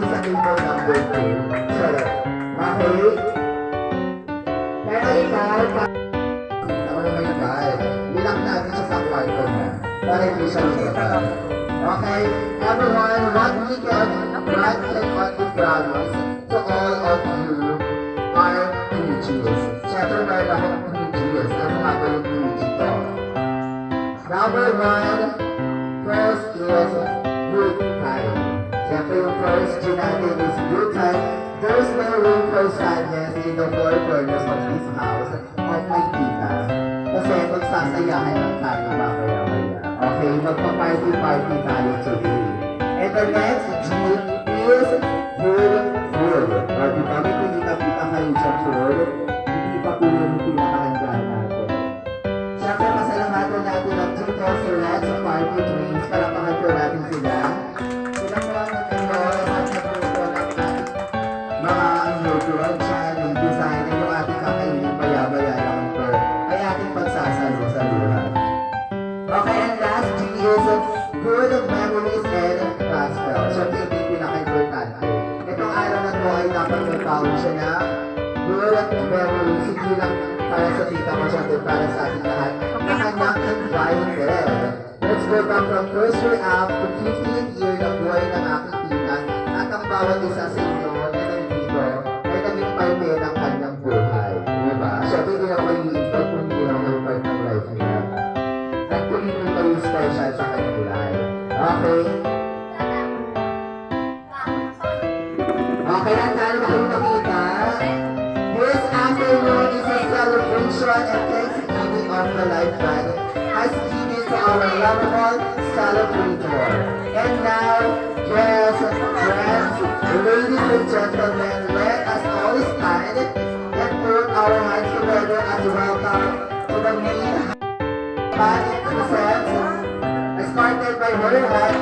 sa table number 2. Sarap. Okay? Pero ikaw, oh my God, ilang natin siya sa kwarto niya para hindi siya lumabas. Okay? Everyone, what we can promise to all of you are images. Siyempre, meron akong images. Ano nga ba yung image ko? Number 1, first is good time. Siyempre, yung first G natin is good time. There's no room for sadness in the four corners of this house of my tita. Kasi magsasayahan lang tayo mamaya-maya. Okay, magpa-party-party tayo today. And the next G is good food. O, di ba may pinita-pita kayo sa food? Hindi pa po yung pinakahanda natin. Siyempre, pasalamatan natin ang Tito Surat sa party drinks para pangatlo natin sila. Sila po ang nagkaroon at nagpupo ng ating mga inaugural dyan, yung design ng yung ating kakainin maya-maya lang ito ay ating pagsasalo-saluhan. Okay, and last G is good memories and pastel. Siyempre, ito yung pinaka-importante. Itong araw na ito ay dapat magpawin siya na good memories, hindi lang para sa tita mo, siyempre para sa ating lahat. Nakanak invited. Let's go back from nursery up to 15th year ng buhay ng aking tita at ang bawat isa sa inyo na nandito ay naging parte ng kanyang buhay. Diba? Siyempre, hindi ako i-invite kung hindi ako yung part ng life niya. At kung hindi kayo special sa kanyang life. Okay? Okay, ang talo na kayo nakita. This afternoon is a celebration and thanksgiving of the life band as given to our lovable celebrator. And now, yes, friends, ladies and gentlemen, let us all stand and put our hands together as welcome to the main band it presents, started by her hand,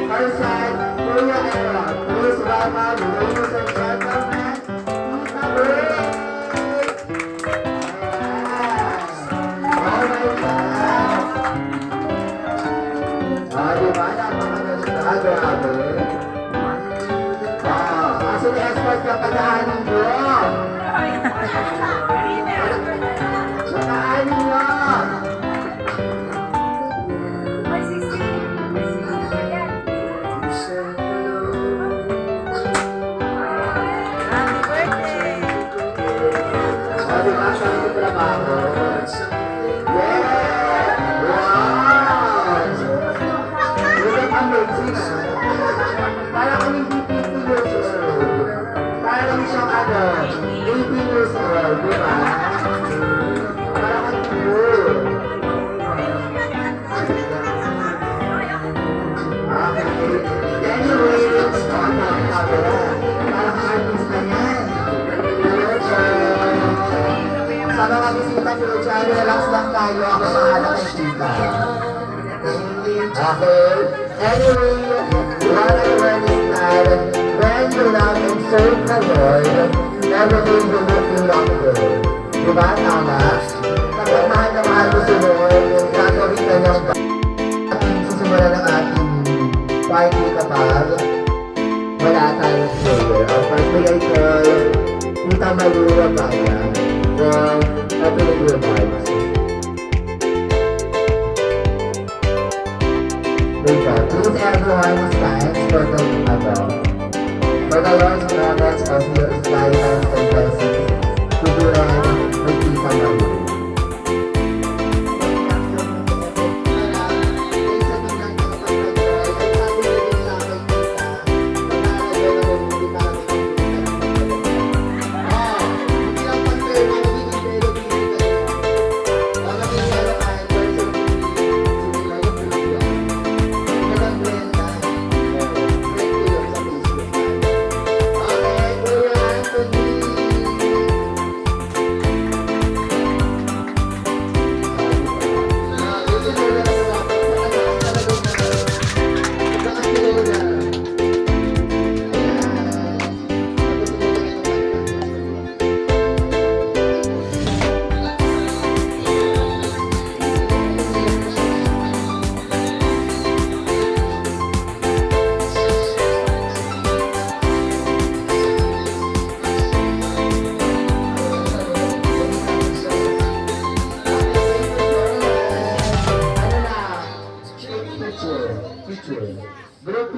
her son, Kuya and Rob. Please welcome, ladies and gentlemen, Tita Ray! Oh my God! Diba? Napakaganda. Grabe. Kaso ni-escort ka pagkaanin mo. Pagkaanin mo. Parang kaming 50 years old. Parang siyang 18 years old, di ba? Parang ang cool. Okay. Anyway, parang artist na yan. Sa mga bisita nyo dyan, relax lang tayo. Ako mahala kay Tita. Okay. Anyway, what I learned is that when you love and serve the Lord, everything will look longer. Diba? Tama? Kapag mahal na mahal mo si Lord, gagawin ka niyang ating susimula ng ating party kapag wala tayong prayer. Ang birthday ay call Tita Maria Baya from Opening Remarks. Please everyone stand for the Lord's moments of your guidance and blessings to do and with Tita Maria.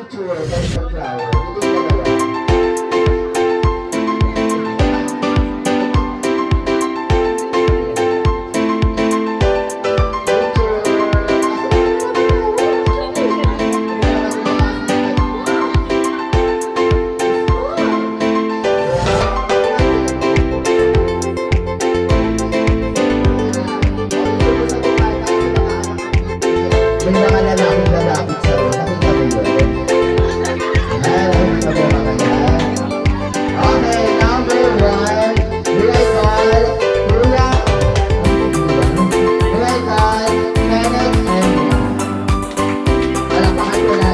itsura ng isang flower. Ito yung talaga. May mga lalaking lalapit sa'yo. Nakita mo yun? Ayan, nakita mo mga yan. Okay, number 1. Will I call Kuya? Will I call Kenneth and palakpakan ko na.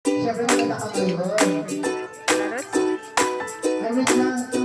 Siyempre maganda ka kayo. Ay, wait lang.